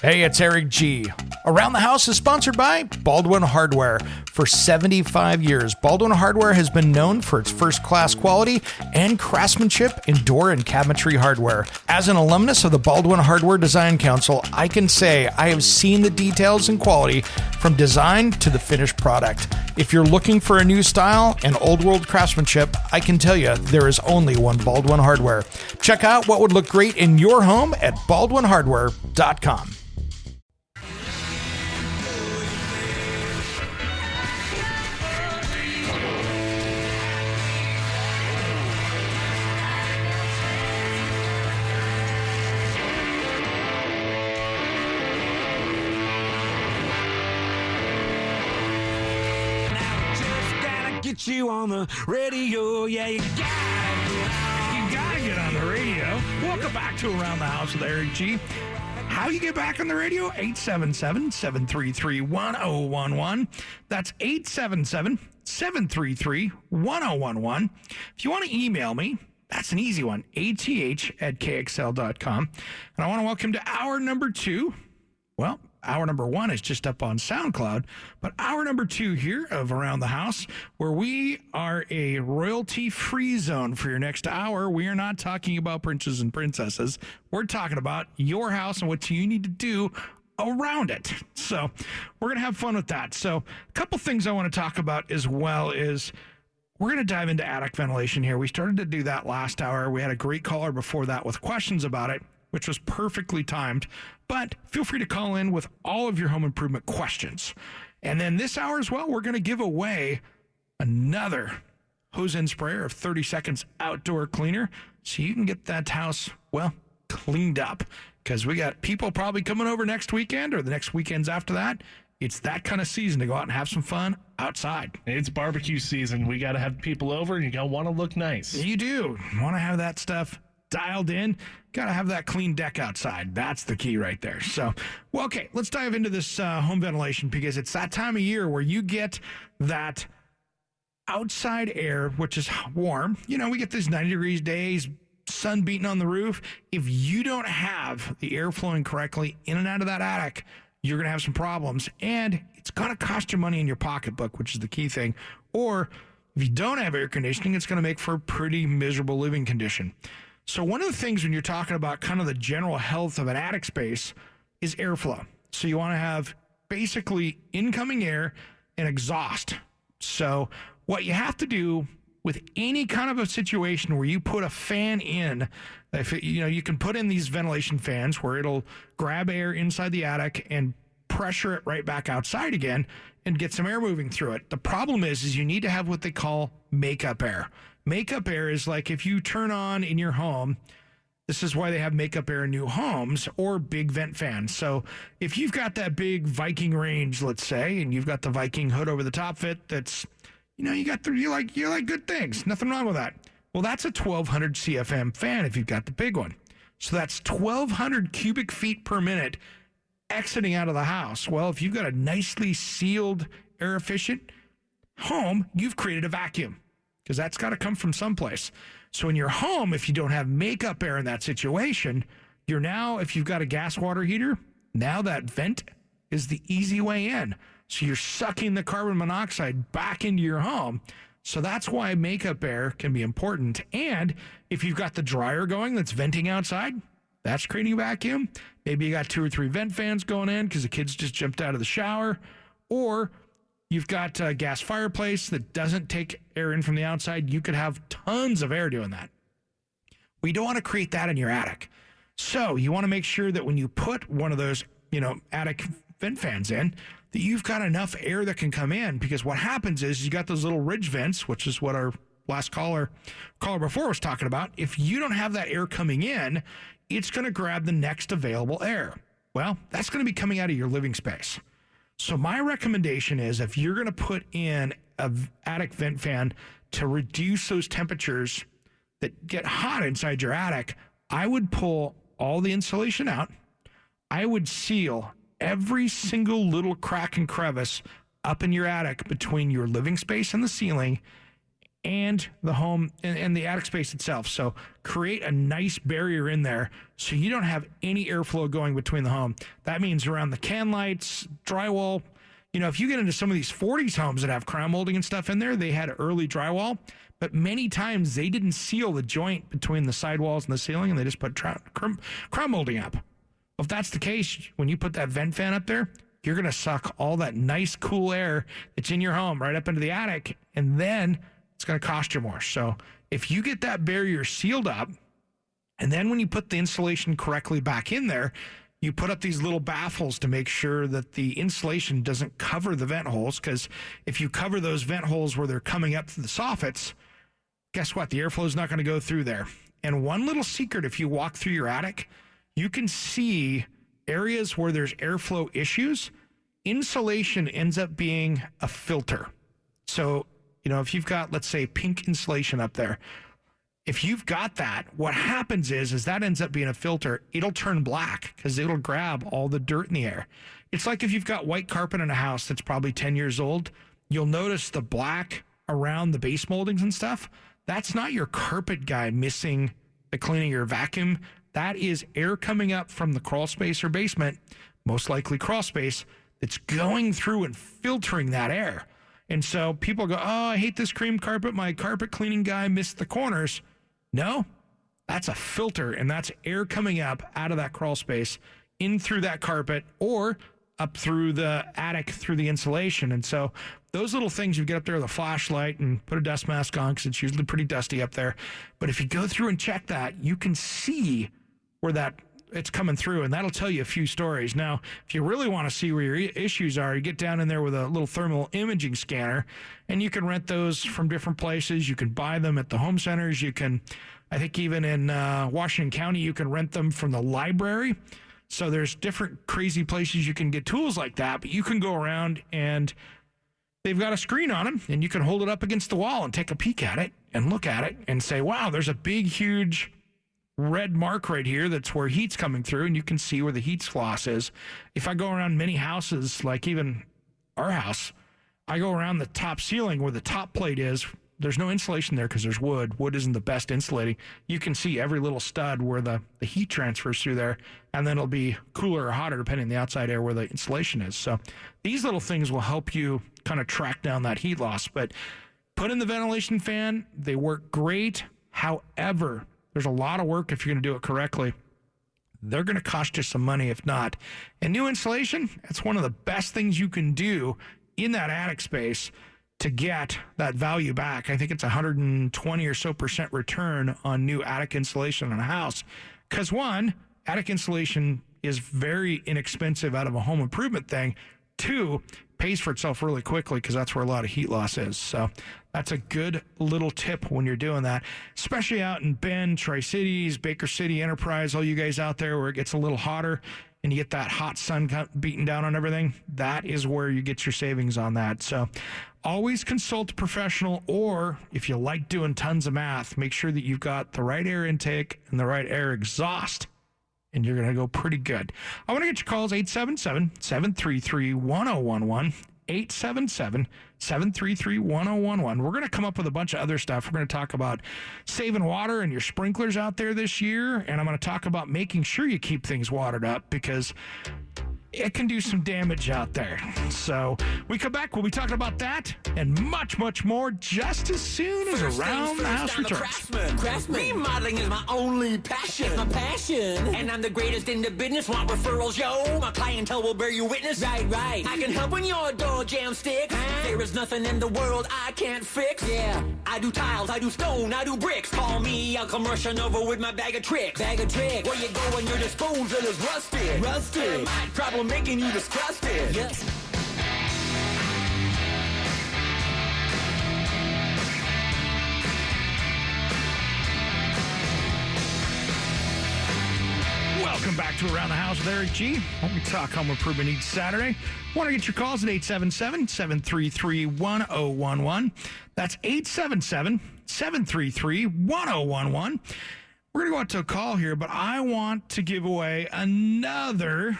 Hey, it's Eric G. Around the House is sponsored by Baldwin Hardware. For 75 years, Baldwin Hardware has been known for its first-class quality and craftsmanship in door and cabinetry hardware. As an alumnus of the Baldwin Hardware Design Council, I can say I have seen the details and quality from design to the finished product. If you're looking for a new style and old-world craftsmanship, I can tell you there is only one Baldwin Hardware. Check out what would look great in your home at baldwinhardware.com. Get you on the radio, yeah, you gotta get on the radio. Welcome back to Around the House with Eric G. How you get back on the radio? 877-733-1011. That's 877-733-1011. If you want to email me, that's an easy one, ath@kxl.com. And I want to welcome to hour number 2. Well, hour number 1 is just up on SoundCloud, but hour number 2 here of Around the House, where we are a royalty-free zone for your next hour. We are not talking about princes and princesses. We're talking about your house and what you need to do around it. So we're going to have fun with that. So a couple things I want to talk about as well is we're going to dive into attic ventilation here. We started to do that last hour. We had a great caller before that with questions about it, which was perfectly timed. But feel free to call in with all of your home improvement questions. And then this hour as well, we're going to give away another hose end sprayer of 30 seconds outdoor cleaner so you can get that house, well, cleaned up. Because we got people probably coming over next weekend or the next weekends after that. It's that kind of season to go out and have some fun outside. It's barbecue season. We got to have people over, and you got to want to look nice. You do. You want to have that stuff dialed in. Got to have that clean deck outside. That's the key right there. So, well, okay, let's dive into this home ventilation because it's that time of year where you get that outside air, which is warm. You know, we get these 90 degrees days, sun beating on the roof. If you don't have the air flowing correctly in and out of that attic, you're going to have some problems, and it's going to cost you money in your pocketbook, which is the key thing. Or if you don't have air conditioning, it's going to make for a pretty miserable living condition. So one of the things when you're talking about kind of the general health of an attic space is airflow. So you want to have basically incoming air and exhaust. So what you have to do with any kind of a situation where you put a fan in, if it, you can put in these ventilation fans where it'll grab air inside the attic and pressure it right back outside again and get some air moving through it. The problem is you need to have what they call makeup air. Makeup air is like if you turn on in your home, this is why they have makeup air in new homes or big vent fans. So if you've got that big Viking range, let's say, and you've got the Viking hood over the top of it, that's, you like good things. Nothing wrong with that. Well, that's a 1200 CFM fan if you've got the big one. So that's 1200 cubic feet per minute exiting out of the house. Well, if you've got a nicely sealed, air efficient home, you've created a vacuum. Because that's got to come from someplace. So in your home, if you don't have makeup air in that situation, you're now, if you've got a gas water heater, now that vent is the easy way in. So you're sucking the carbon monoxide back into your home. So that's why makeup air can be important. And if you've got the dryer going that's venting outside, that's creating a vacuum. Maybe you got 2 or 3 vent fans going in because the kids just jumped out of the shower. Or you've got a gas fireplace that doesn't take air in from the outside. You could have tons of air doing that. We don't want to create that in your attic. So you want to make sure that when you put one of those, attic vent fans in, that you've got enough air that can come in. Because what happens is you got those little ridge vents, which is what our last caller before was talking about. If you don't have that air coming in, it's going to grab the next available air. Well, that's going to be coming out of your living space. So my recommendation is if you're going to put in an attic vent fan to reduce those temperatures that get hot inside your attic, I would pull all the insulation out. I would seal every single little crack and crevice up in your attic between your living space and the ceiling and the home and the attic space itself. So create a nice barrier in there so you don't have any airflow going between the home. That means around the can lights, drywall. You know, if you get into some of these 40s homes that have crown molding and stuff in there, they had early drywall, but many times they didn't seal the joint between the sidewalls and the ceiling, and they just put crown molding up. If that's the case, when you put that vent fan up there, you're going to suck all that nice, cool air that's in your home right up into the attic, and then it's going to cost you more. So if you get that barrier sealed up, and then when you put the insulation correctly back in there, you put up these little baffles to make sure that the insulation doesn't cover the vent holes, because if you cover those vent holes where they're coming up to the soffits, guess what? The airflow is not going to go through there. And one little secret, if you walk through your attic, you can see areas where there's airflow issues. Insulation ends up being a filter. So, you know, if you've got, let's say, pink insulation up there, if you've got that, what happens is that ends up being a filter. It'll turn black because it'll grab all the dirt in the air. It's like if you've got white carpet in a house that's probably 10 years old, you'll notice the black around the base moldings and stuff. That's not your carpet guy missing the cleaning your vacuum. That is air coming up from the crawl space or basement, most likely crawl space, that's going through and filtering that air. And so people go, oh, I hate this cream carpet. My carpet cleaning guy missed the corners. No, that's a filter, and that's air coming up out of that crawl space in through that carpet or up through the attic through the insulation. And so those little things, you get up there with a flashlight and put a dust mask on because it's usually pretty dusty up there. But if you go through and check that, you can see where that it's coming through, and that'll tell you a few stories. Now, if you really want to see where your issues are, you get down in there with a little thermal imaging scanner, and you can rent those from different places. You can buy them at the home centers. You can, I think even in Washington County, you can rent them from the library. So there's different crazy places you can get tools like that, but you can go around and they've got a screen on them, and you can hold it up against the wall and take a peek at it and look at it and say, wow, there's a big, huge red mark right here. That's where heat's coming through, and you can see where the heat loss is. If I go around many houses, like even our house, I go around the top ceiling where the top plate is. There's no insulation there because there's wood. Wood isn't the best insulating. You can see every little stud where the heat transfers through there, and then it'll be cooler or hotter depending on the outside air where the insulation is. So these little things will help you kind of track down that heat loss. But put in the ventilation fan. They work great. However, there's a lot of work if you're going to do it correctly. They're going to cost you some money if not. And new insulation, that's one of the best things you can do in that attic space to get that value back. I think it's 120 or so % return on new attic insulation on a house. Because one, attic insulation is very inexpensive out of a home improvement thing. Two, pays for itself really quickly because that's where a lot of heat loss is. So that's a good little tip when you're doing that, especially out in Bend, Tri-Cities, Baker City, Enterprise, all you guys out there where it gets a little hotter and you get that hot sun beating down on everything. That is where you get your savings on that. So always consult a professional, or if you like doing tons of math, make sure that you've got the right air intake and the right air exhaust, and you're going to go pretty good. I want to get your calls, 877-733-1011, 877-733-1011. We're going to come up with a bunch of other stuff. We're going to talk about saving water and your sprinklers out there this year, and I'm going to talk about making sure you keep things watered up because it can do some damage out there. So we come back, we'll be talking about that and much, much more just as soon as Around the House returns. Craftsman. Remodeling is my only passion. It's my passion. And I'm the greatest in the business. Want referrals, yo? My clientele will bear you witness. Right. I can help when your door jam sticks. There is nothing in the world I can't fix. Yeah. I do tiles, I do stone, I do bricks. Call me, I'll come rushing over with my bag of tricks. Where you go when your disposal is rusted. My problem making you disgusted. Yes. Welcome back to Around the House with Eric G. We talk home improvement each Saturday. Want to get your calls at 877-733-1011. That's 877-733-1011. We're going to go out to a call here, but I want to give away another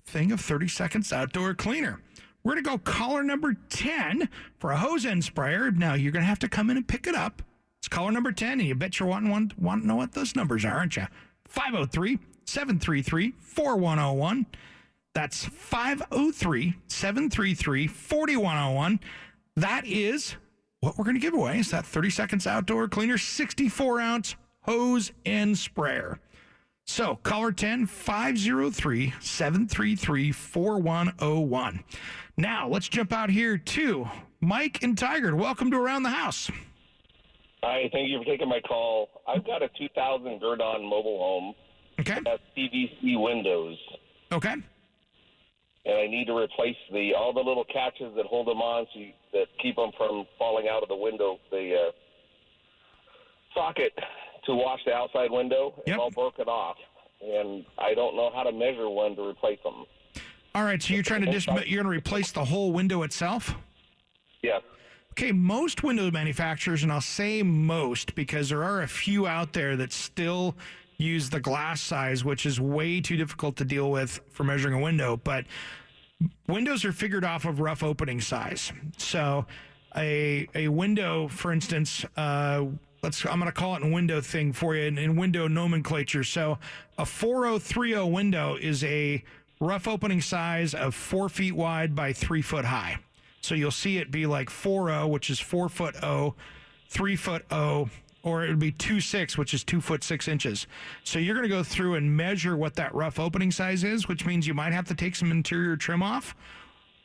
thing of 30 Seconds Outdoor Cleaner. We're going to go caller number 10 for a hose end sprayer. Now, you're going to have to come in and pick it up. It's caller number 10, and you bet you're want to know what those numbers are, aren't you? 503-733-4101. That's 503-733-4101. That is what we're going to give away. Is that 30 Seconds Outdoor Cleaner 64-ounce hose end sprayer. So, caller 10, 503-733-4101. Now, let's jump out here to Mike and Tiger. Welcome to Around the House. Hi, thank you for taking my call. I've got a 2000 Gerdon mobile home. Okay. It has PVC windows. Okay. And I need to replace all the little catches that hold them on that keep them from falling out of the window, the socket to wash the outside window. It's Yep. all broken off, and I don't know how to measure one to replace them. All right, so you're trying to you're going to replace the whole window itself? Yes. Okay, most window manufacturers, and I'll say most because there are a few out there that still use the glass size, which is way too difficult to deal with for measuring a window, but windows are figured off of rough opening size. So a window, for instance, I'm going to call it a window thing for you in window nomenclature. So a 4030 window is a rough opening size of 4 feet wide by 3 foot high. So you'll see it be like 4.0, which is 4 foot 0, 3 foot 0, or it would be 2.6, which is 2 foot 6 inches. So you're going to go through and measure what that rough opening size is, which means you might have to take some interior trim off,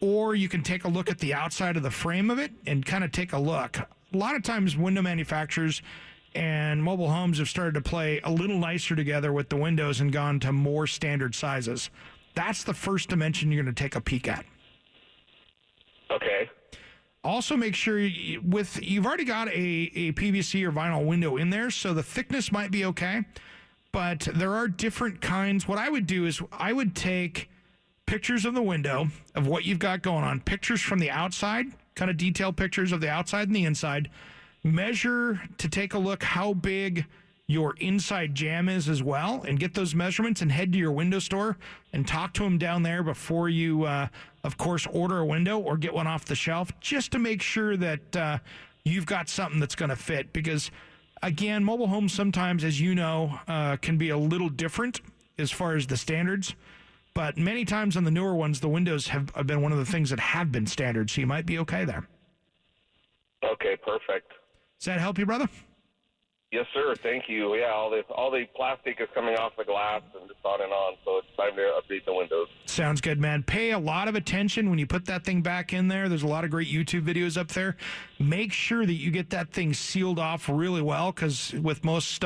or you can take a look at the outside of the frame of it and kind of take a look. A lot of times window manufacturers and mobile homes have started to play a little nicer together with the windows and gone to more standard sizes. That's the first dimension you're going to take a peek at. Okay. Also, make sure you've already got a PVC or vinyl window in there, so the thickness might be okay, but there are different kinds. What I would do is I would take pictures of the window of what you've got going on, pictures from the outside, kind of detailed pictures of the outside and the inside, measure to take a look how big your inside jamb is as well, and get those measurements and head to your window store and talk to them down there before you, of course, order a window or get one off the shelf, just to make sure that you've got something that's going to fit. Because, again, mobile homes sometimes, as you know, can be a little different as far as the standards. But many times on the newer ones, the windows have been one of the things that have been standard, so you might be okay there. Okay, perfect. Does that help you, brother? Yes, sir. Thank you. Yeah, all the plastic is coming off the glass and just on and on, so it's time to update the windows. Sounds good, man. Pay a lot of attention when you put that thing back in there. There's a lot of great YouTube videos up there. Make sure that you get that thing sealed off really well, because with most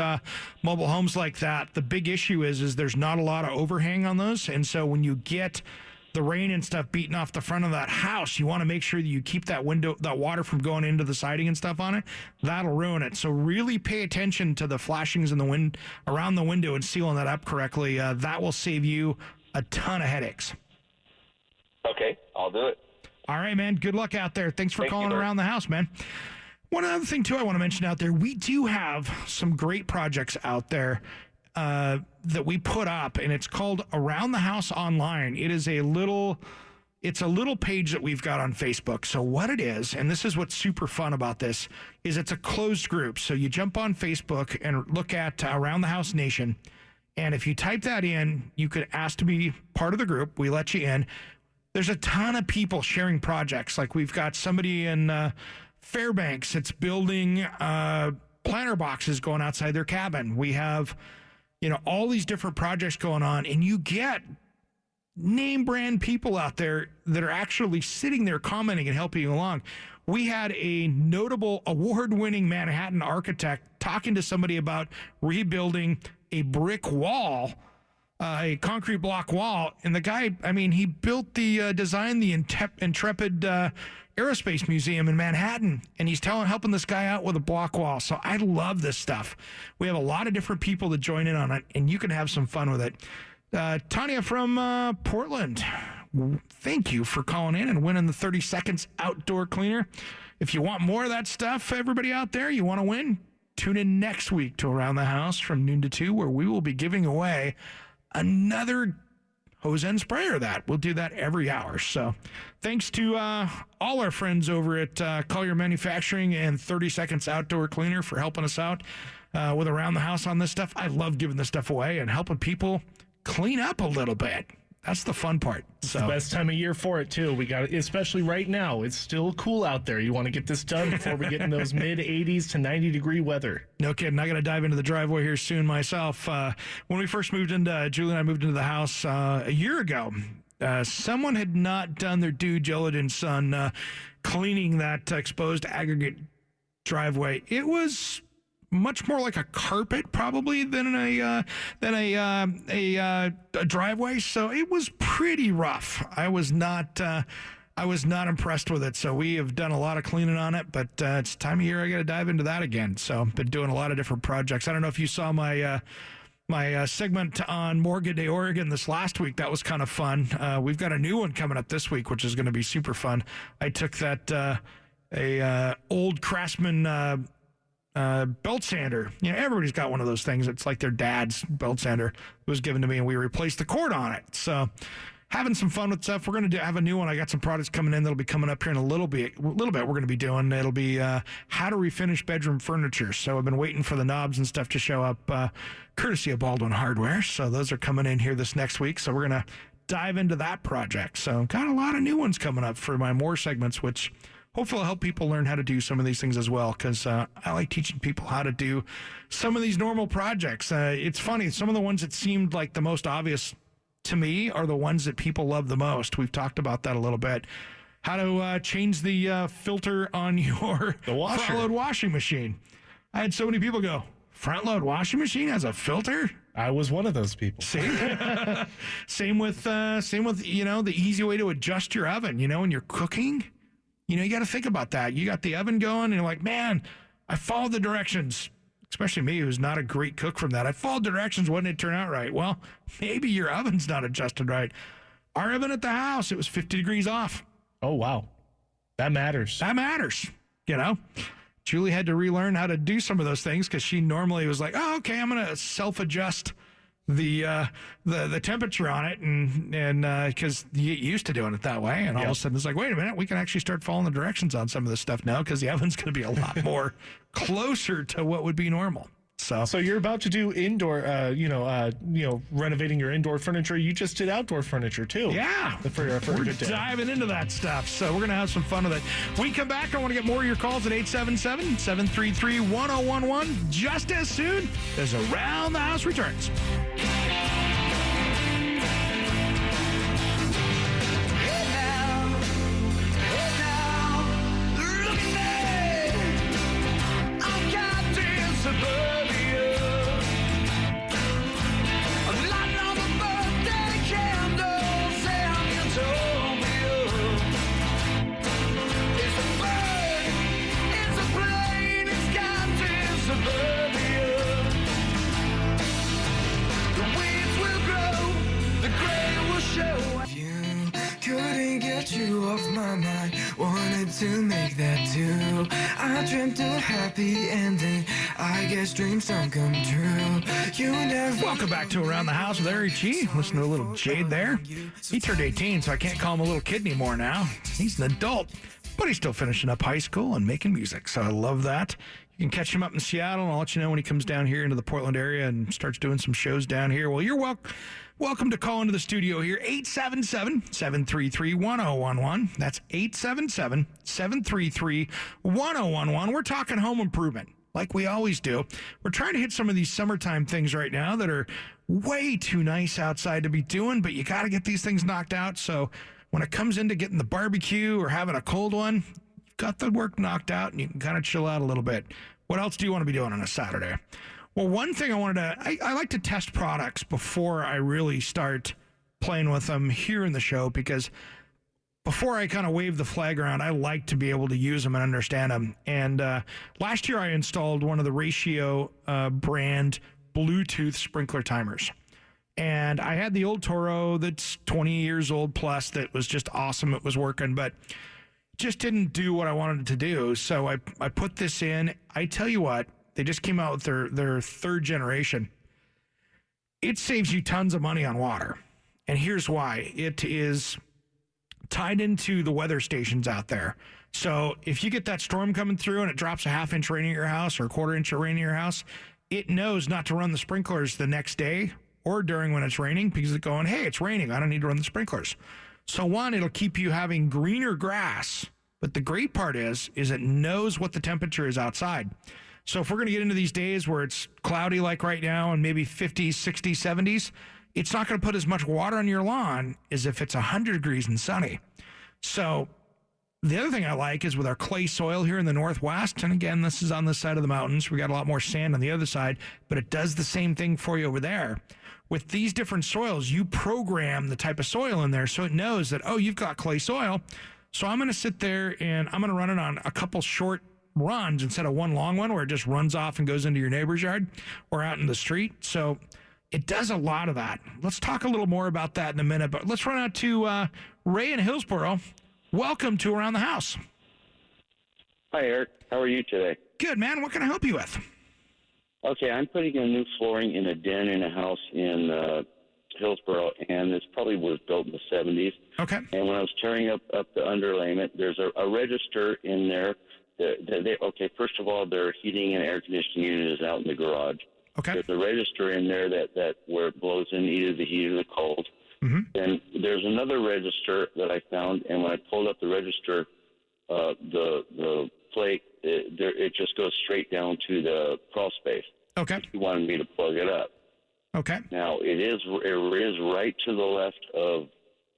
mobile homes like that, the big issue is there's not a lot of overhang on those, and so when you get the rain and stuff beating off the front of that house, you want to make sure that you keep that water from going into the siding and stuff on it. That'll ruin it. So really pay attention to the flashings in the wind around the window and sealing that up correctly. That will save you a ton of headaches. Okay, I'll do it. All right, man. Good luck out there. Thanks for calling you, Around the House, man. One other thing, too, I want to mention out there, we do have some great projects out there that we put up, and it's called Around the House Online. It's a little page that we've got on Facebook. So what it is, and this is what's super fun about this, is it's a closed group. So you jump on Facebook and look at Around the House Nation, and if you type that in, you could ask to be part of the group. We let you in. There's a ton of people sharing projects. Like we've got somebody in Fairbanks that's building planter boxes going outside their cabin. We have all these different projects going on, and you get name brand people out there that are actually sitting there commenting and helping you along. We had a notable award-winning Manhattan architect talking to somebody about rebuilding a brick wall, a concrete block wall. And the guy, he built designed the Intrepid Aerospace Museum in Manhattan, and he's helping this guy out with a block wall. So I love this stuff. We have a lot of different people that join in on it, and you can have some fun with it. Tanya from Portland, thank you for calling in and winning the 30 Seconds Outdoor Cleaner. If you want more of that stuff, everybody out there, you want to win, tune in next week to Around the House from noon to 2, where we will be giving away another hose end sprayer that. We'll do that every hour. So thanks to all our friends over at Collier Manufacturing and 30 Seconds Outdoor Cleaner for helping us out with around the house on this stuff. I love giving this stuff away and helping people clean up a little bit. That's the fun part. It's the best time of year for it, too. We got it, especially right now. It's still cool out there. You want to get this done before we get in those mid-80s to 90-degree weather. No kidding. I got to dive into the driveway here soon myself. When we first moved into, Julie and I moved into the house a year ago, someone had not done their due diligence on cleaning that exposed aggregate driveway. It was much more like a carpet probably than a driveway. So it was pretty rough. I was not impressed with it. So we have done a lot of cleaning on it, but it's time of year I got to dive into that again. So been doing a lot of different projects. I don't know if you saw my segment on Morgan Day, Oregon this last week. That was kind of fun. We've got a new one coming up this week, which is going to be super fun. I took that old Craftsman belt sander. You know, everybody's got one of those things. It's like their dad's belt sander. It was given to me, and we replaced the cord on it. So having some fun with stuff. We're going to have a new one. I got some products coming in that'll be coming up here in a little bit. We're going to be doing. It'll be how to refinish bedroom furniture. So I've been waiting for the knobs and stuff to show up, courtesy of Baldwin Hardware. So those are coming in here this next week. So we're going to dive into that project. So got a lot of new ones coming up for my more segments, which hopefully will help people learn how to do some of these things as well, because I like teaching people how to do some of these normal projects. It's funny, some of the ones that seemed like the most obvious to me are the ones that people love the most. We've talked about that a little bit. How to change the filter on your front-load washing machine. I had so many people go, front-load washing machine has a filter? I was one of those people. See? Same with the easy way to adjust your oven, when you're cooking. You got to think about that. You got the oven going, and you're like, man, I followed the directions. Especially me, who's not a great cook from that. I followed the directions. Why didn't it turn out right? Well, maybe your oven's not adjusted right. Our oven at the house, it was 50 degrees off. Oh, wow. That matters. That matters. Julie had to relearn how to do some of those things because she normally was like, oh, okay, I'm going to self-adjust the temperature on it, and because you get used to doing it that way, and all of a sudden it's like, wait a minute, we can actually start following the directions on some of this stuff now because the oven's going to be a lot more closer to what would be normal. So you're about to do indoor, renovating your indoor furniture. You just did outdoor furniture too. Yeah, we're diving into that stuff. So we're gonna have some fun with it. When we come back, I want to get more of your calls at 877-733-1011. Just as soon as Around the House returns. You off my mind, wanted to make that too. I dreamt a happy ending. I guess dreams don't come true. You never. Welcome back to Around the House with Eric G. Listen to a little Jade there. He turned 18, so I can't call him a little kid anymore now. He's an adult, but he's still finishing up high school and making music, so I love that. You can catch him up in Seattle, and I'll let you know when he comes down here into the Portland area and starts doing some shows down here. Well, you're welcome to call into the studio here, 877-733-1011. That's 877-733-1011. We're talking home improvement, like we always do. We're trying to hit some of these summertime things right now that are way too nice outside to be doing, but you got to get these things knocked out. So when it comes into getting the barbecue or having a cold one, got the work knocked out and you can kind of chill out a little bit. What else do you want to be doing on a Saturday? Well, one thing I like to test products before I really start playing with them here in the show, because before I kind of wave the flag around, I like to be able to use them and understand them. And last year I installed one of the Ratio brand Bluetooth sprinkler timers. And I had the old Toro that's 20 years old plus that was just awesome. It was working, but just didn't do what I wanted it to do. So I put this in. I tell you what, they just came out with their third generation. It saves you tons of money on water. And here's why. It is tied into the weather stations out there. So if you get that storm coming through and it drops a half-inch rain in your house or a quarter-inch of rain in your house, it knows not to run the sprinklers the next day or during when it's raining because it's going, hey, it's raining. I don't need to run the sprinklers. So one, it'll keep you having greener grass. But the great part is it knows what the temperature is outside. So if we're going to get into these days where it's cloudy like right now and maybe 50s, 60s, 70s, it's not going to put as much water on your lawn as if it's 100 degrees and sunny. So the other thing I like is with our clay soil here in the Northwest, and again, this is on this side of the mountains. We got a lot more sand on the other side, but it does the same thing for you over there. With these different soils, you program the type of soil in there so it knows that, oh, you've got clay soil. So I'm going to sit there and I'm going to run it on a couple short runs instead of one long one where it just runs off and goes into your neighbor's yard or out in the street. So it does a lot of that. Let's talk a little more about that in a minute, but let's run out to Ray in Hillsboro. Welcome to Around the House. Hi, Eric. How are you today? Good, man. What can I help you with? Okay, I'm putting in new flooring in a den in a house in Hillsboro, and this probably was built in the 70s. Okay. And when I was tearing up the underlayment, there's a register in there. Okay, first of all, their heating and air conditioning unit is out in the garage. Okay. There's a register in there that where it blows in either the heat or the cold. Mm-hmm. And there's another register that I found, and when I pulled up the register, the plate, it just goes straight down to the crawl space. Okay. He wanted me to plug it up. Okay. Now, it is right to the left of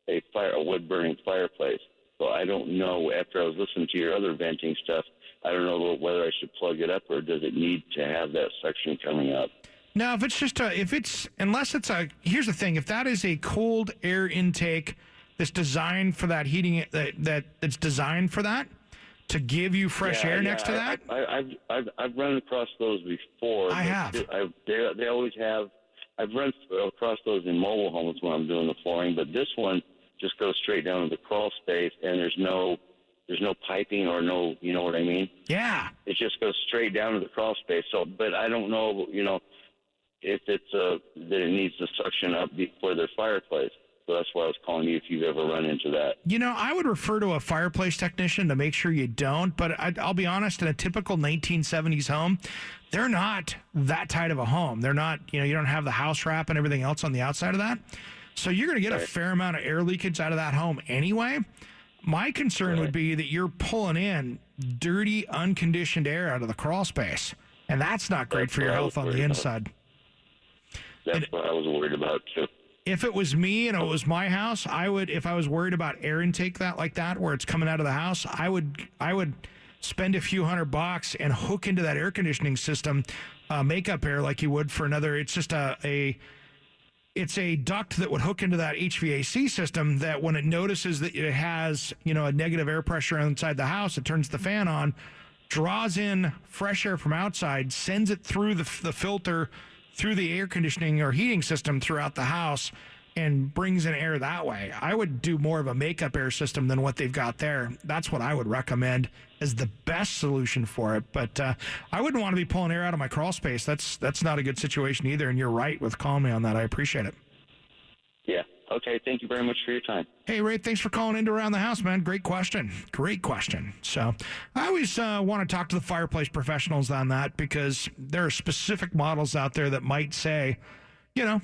a wood-burning fireplace. So I don't know, after I was listening to your other venting stuff, I don't know whether I should plug it up or does it need to have that section coming up. Now, if it's just here's the thing, if that is a cold air intake that's designed for that heating, that's designed for that, to give you fresh air next to that. I've run across those before. I have. They always have. I've run across those in mobile homes when I'm doing the flooring, but this one just goes straight down to the crawl space, and there's no piping or no, you know what I mean? Yeah. It just goes straight down to the crawl space. So, but I don't know, if it's that it needs to suction up for their fireplace. So that's why I was calling you if you've ever run into that. I would refer to a fireplace technician to make sure you don't, but I'll be honest, in a typical 1970s home, they're not that tight of a home. They're not, you don't have the house wrap and everything else on the outside of that. So you're going to get a fair amount of air leakage out of that home anyway. My concern would be that you're pulling in dirty, unconditioned air out of the crawl space, and that's not great for your health on the inside. That's what I was worried about, too. If it was me and it was my house, if I was worried about air intake like that, where it's coming out of the house, I would spend a few $100 and hook into that air conditioning system, makeup air like you would for another. It's just it's a duct that would hook into that HVAC system that when it notices that it has, a negative air pressure inside the house, it turns the fan on, draws in fresh air from outside, sends it through the filter, through the air conditioning or heating system throughout the house, and brings in air that way. I would do more of a makeup air system than what they've got there. That's what I would recommend as the best solution for it. But I wouldn't want to be pulling air out of my crawl space. That's not a good situation either, and you're right with calling me on that. I appreciate it. Yeah. Okay. Thank you very much for your time. Hey, Ray, thanks for calling into Around the House, man. Great question. So I always want to talk to the fireplace professionals on that because there are specific models out there that might say, you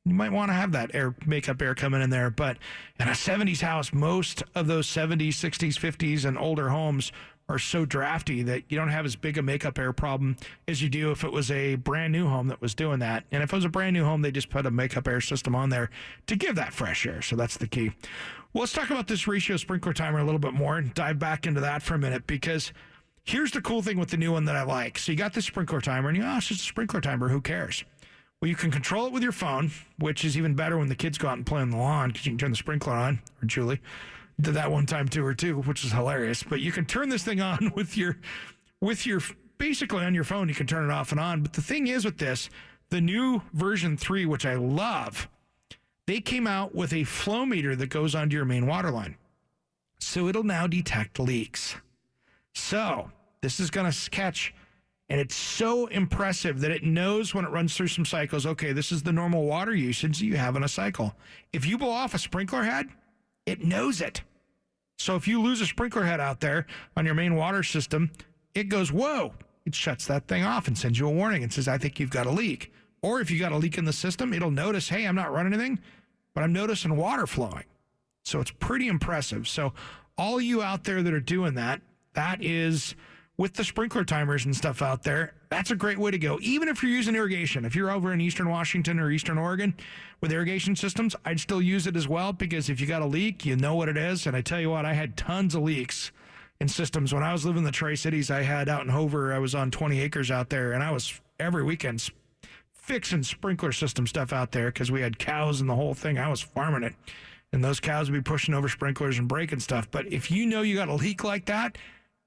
might want to have that makeup air coming in there. But in a 70s house, most of those 70s, 60s, 50s, and older homes are so drafty that you don't have as big a makeup air problem as you do if it was a brand new home that was doing that. And if it was a brand new home, they just put a makeup air system on there to give that fresh air. So that's the key. Well, let's talk about this ratio sprinkler timer a little bit more and dive back into that for a minute, because here's the cool thing with the new one that I like. So you got this sprinkler timer and it's just a sprinkler timer. Who cares? Well, you can control it with your phone, which is even better when the kids go out and play on the lawn because you can turn the sprinkler on, or Julie did that one time to her too, which is hilarious. But you can turn this thing on with your basically on your phone. You can turn it off and on. But the thing is with this, the new version 3, which I love, they came out with a flow meter that goes onto your main water line. So it'll now detect leaks. So this is going to catch And it's so impressive that it knows when it runs through some cycles, okay, this is the normal water usage that you have in a cycle. If you blow off a sprinkler head, it knows it. So if you lose a sprinkler head out there on your main water system, it goes, whoa, it shuts that thing off and sends you a warning and says, I think you've got a leak. Or if you got a leak in the system, it'll notice, hey, I'm not running anything, but I'm noticing water flowing. So it's pretty impressive. So all you out there that are doing that, that is with the sprinkler timers and stuff out there, that's a great way to go. Even if you're using irrigation, if you're over in Eastern Washington or Eastern Oregon with irrigation systems, I'd still use it as well, because if you got a leak, you know what it is. And I tell you what, I had tons of leaks in systems. When I was living in the Tri-Cities, I had out in Hover, I was on 20 acres out there, and I was every weekend fixing sprinkler system stuff out there because we had cows and the whole thing. I was farming it, and those cows would be pushing over sprinklers and breaking stuff. But if you know you got a leak like that,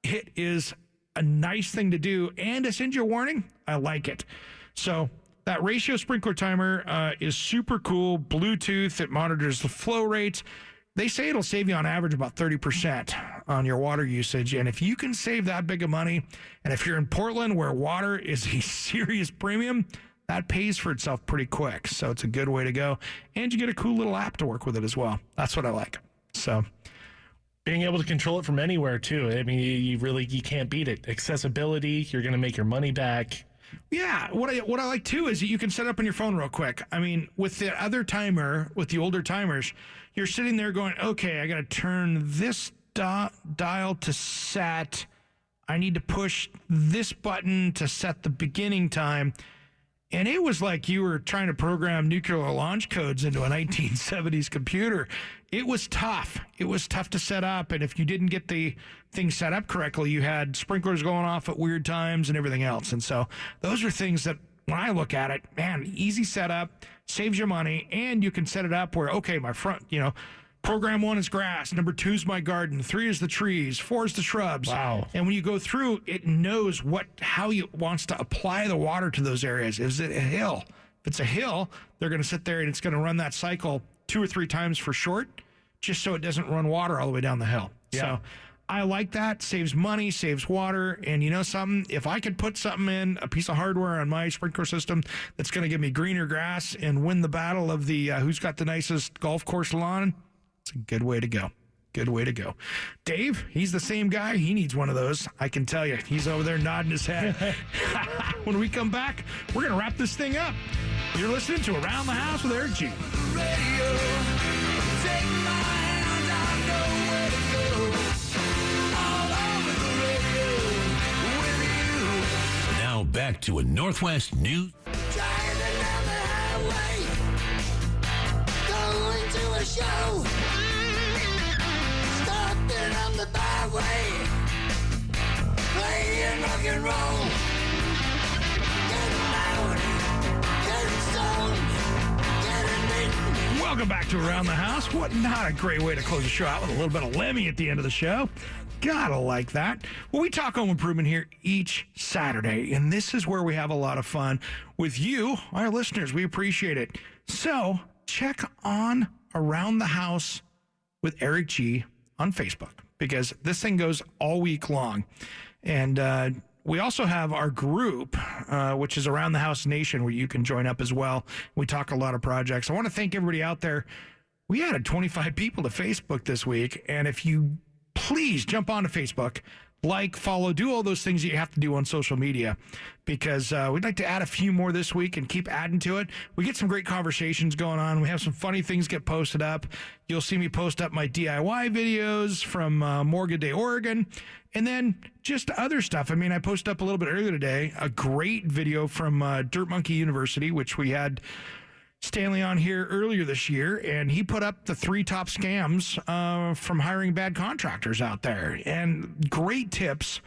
it is a nice thing to do, and to send you a warning. I like it. So that ratio sprinkler timer is super cool. Bluetooth, it monitors the flow rates. They say it'll save you on average about 30% on your water usage. And if you can save that big of money, and if you're in Portland where water is a serious premium, that pays for itself pretty quick. So it's a good way to go. And you get a cool little app to work with it as well. That's what I like. So being able to control it from anywhere too. I mean, you can't beat it. Accessibility, you're going to make your money back. Yeah, what I like too is that you can set it up on your phone real quick. I mean, with the other timer, with the older timers, you're sitting there going, okay, I got to turn this dial to set. I need to push this button to set the beginning time. And it was like you were trying to program nuclear launch codes into a 1970s computer. It was tough. It was tough to set up. And if you didn't get the thing set up correctly, you had sprinklers going off at weird times and everything else. And so those are things that when I look at it, man, easy setup, saves you money, and you can set it up where, okay, my front, program 1 is grass, number 2 is my garden, 3 is the trees, 4 is the shrubs. Wow. And when you go through, it knows how it wants to apply the water to those areas. Is it a hill? If it's a hill, they're going to sit there and it's going to run that cycle 2 or 3 times for short, just so it doesn't run water all the way down the hill. Yeah. So I like that. Saves money, saves water. And you know something? If I could put something in, a piece of hardware on my sprinkler system that's going to give me greener grass and win the battle of the who's got the nicest golf course lawn, it's a good way to go. Good way to go. Dave, he's the same guy. He needs one of those. I can tell you. He's over there nodding his head. When we come back, we're going to wrap this thing up. You're listening to Around the House with Eric G. Now back to a Northwest News. Driving down the highway, going to a show, stopping on the byway, playing rock and roll, getting loud, getting stoned, getting beaten. Welcome back to Around the House. What not a great way to close the show out with a little bit of Lemmy at the end of the show. Gotta like that. Well, we talk home improvement here each Saturday, and this is where we have a lot of fun with you, our listeners. We appreciate it. So check on Around the House with Eric G on Facebook, because this thing goes all week long. And we also have our group, which is Around the House Nation, where you can join up as well. We talk a lot of projects. I want to thank everybody out there. We added 25 people to Facebook this week, and if you please jump onto Facebook, like, follow, do all those things that you have to do on social media, because we'd like to add a few more this week and keep adding to it. We get some great conversations going on. We have some funny things get posted up. You'll see me post up my DIY videos from Morgan Day, Oregon, and then just other stuff. I mean, I posted up a little bit earlier today a great video from Dirt Monkey University, which we had Stanley on here earlier this year, and he put up the 3 top scams from hiring bad contractors out there, and great tips,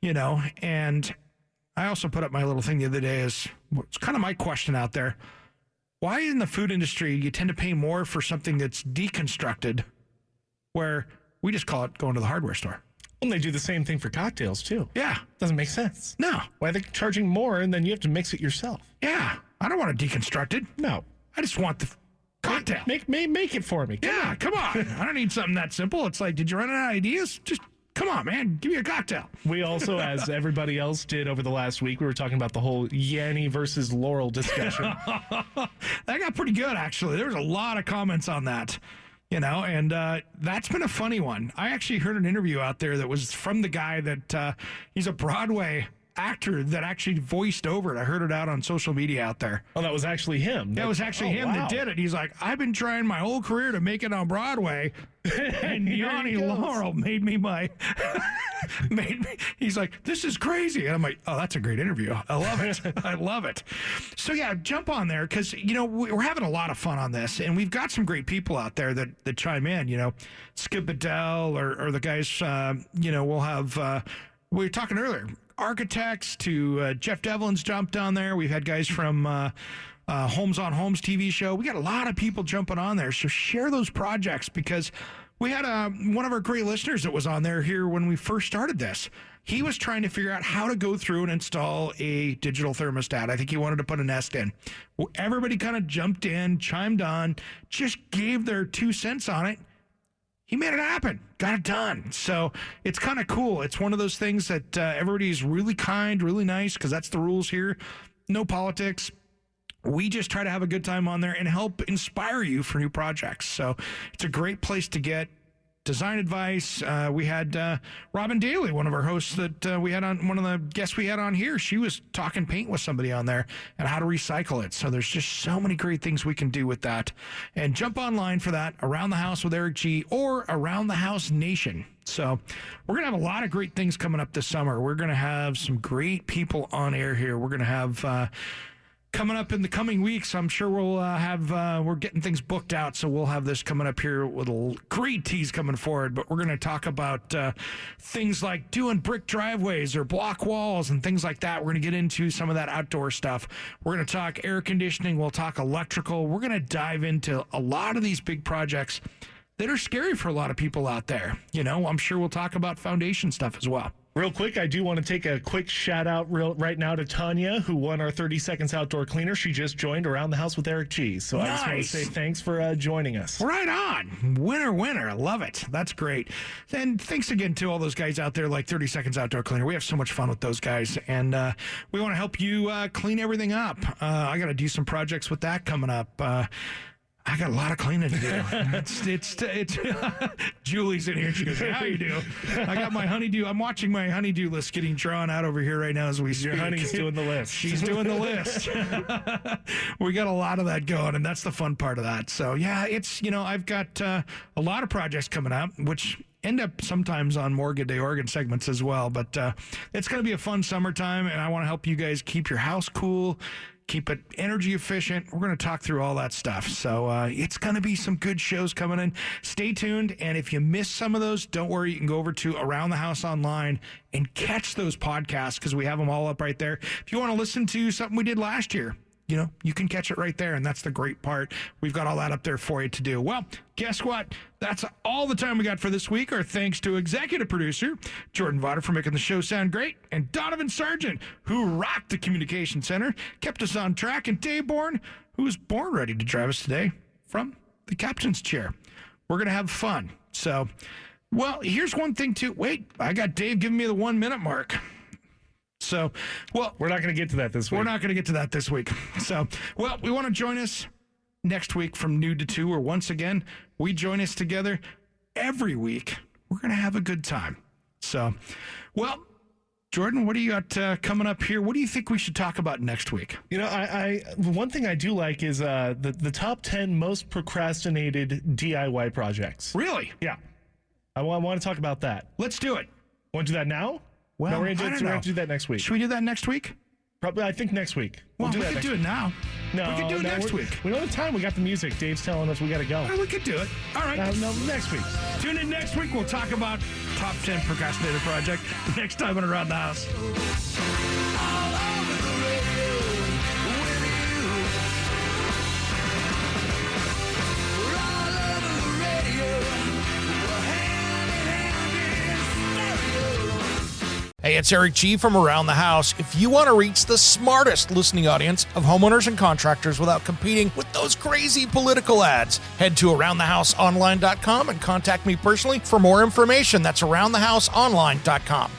and I also put up my little thing the other day is, it's kind of my question out there. Why in the food industry you tend to pay more for something that's deconstructed, where we just call it going to the hardware store? And they do the same thing for cocktails too. Yeah. Doesn't make sense. No. Why are they charging more and then you have to mix it yourself? Yeah. I don't want it deconstructed. No. I just want the cocktail. Make it for me. Come on. I don't need something that simple. It's like, did you run out of ideas? Just Come on, man. Give me a cocktail. We also, as everybody else did over the last week, we were talking about the whole Yanny versus Laurel discussion. That got pretty good, actually. There was a lot of comments on that, and that's been a funny one. I actually heard an interview out there that was from the guy that he's a Broadway actor that actually voiced over it. I heard it out on social media out there. Oh, that was actually him. That was actually him that did it. He's like, I've been trying my whole career to make it on Broadway, and Yanni Laurel made me he's like, this is crazy. And I'm like, oh, that's a great interview. I love it. I love it. So yeah, jump on there because, we're having a lot of fun on this, and we've got some great people out there that chime in, Skip Adele or the guys, we'll have, we were talking earlier, architects to Jeff Devlin's jumped on there. We've had guys from Homes on Homes TV show. We got a lot of people jumping on there. So share those projects because we had one of our great listeners that was on there here when we first started this. He was trying to figure out how to go through and install a digital thermostat. I think he wanted to put a Nest in. Well, everybody kind of jumped in, chimed on, just gave their 2 cents on it. He made it happen, got it done. So it's kind of cool. It's one of those things that everybody's really kind, really nice, because that's the rules here. No politics. We just try to have a good time on there and help inspire you for new projects. So it's a great place to get design advice. We had Robin Daly, one of our hosts that we had on, one of the guests we had on here. She was talking paint with somebody on there and how to recycle it. So there's just so many great things we can do with that. And jump online for that, Around the House with Eric G or Around the House Nation. So we're going to have a lot of great things coming up this summer. We're going to have some great people on air here. We're going to have... coming up in the coming weeks, I'm sure we'll we're getting things booked out, so we'll have this coming up here with a great tease coming forward. But we're going to talk about things like doing brick driveways or block walls and things like that. We're going to get into some of that outdoor stuff. We're going to talk air conditioning. We'll talk electrical. We're going to dive into a lot of these big projects that are scary for a lot of people out there. I'm sure we'll talk about foundation stuff as well. Real quick, I do want to take a quick shout out right now to Tanya, who won our 30 Seconds Outdoor Cleaner. She just joined Around the House with Eric G. So I just want to say thanks for joining us. Right on. Winner. I love it. That's great. And thanks again to all those guys out there like 30 Seconds Outdoor Cleaner. We have so much fun with those guys. And we want to help you clean everything up. I got to do some projects with that coming up. I got a lot of cleaning to do. It's Julie's in here. She goes, how you do? I got my honeydew. I'm watching my honeydew list getting drawn out over here right now as we speak. Your honey's doing the list. She's doing the list. We got a lot of that going, and that's the fun part of that. So, yeah, it's, I've got a lot of projects coming up, which end up sometimes on more Good Day Oregon segments as well. But it's going to be a fun summertime, and I want to help you guys keep your house cool, keep it energy efficient. We're going to talk through all that stuff. So it's going to be some good shows coming in. Stay tuned. And if you miss some of those, don't worry. You can go over to Around the House Online and catch those podcasts because we have them all up right there. If you want to listen to something we did last year, you can catch it right there, and that's the great part. We've got all that up there for you to do. Well, guess what? That's all the time we got for this week. Our thanks to executive producer Jordan Vaughter for making the show sound great, and Donovan Sargent, who rocked the communication center, kept us on track, and Dave Bourne, who was born ready to drive us today from the captain's chair. We're going to have fun. So, well, here's one thing, too. Wait, I got Dave giving me the 1 minute mark. So, well, we're not going to get to that this week. We're not going to get to that this week. So, well, we want to join us next week from noon to 2, where once again, we join us together every week. We're going to have a good time. So, well, Jordan, what do you got coming up here? What do you think we should talk about next week? I one thing I do like is the top 10 most procrastinated DIY projects. Really? Yeah. I want to talk about that. Let's do it. Want to do that now? Well, no, we're going to do that next week. Should we do that next week? Probably, I think next week. Well, we could do it now. No, we could do it next week. We don't have time. We got the music. Dave's telling us we got to go. Well, we could do it. All right. No, next week. Tune in next week. We'll talk about top 10 procrastinated project next time on Around the House. Hey, it's Eric G. from Around the House. If you want to reach the smartest listening audience of homeowners and contractors without competing with those crazy political ads, head to AroundTheHouseOnline.com and contact me personally for more information. That's AroundTheHouseOnline.com.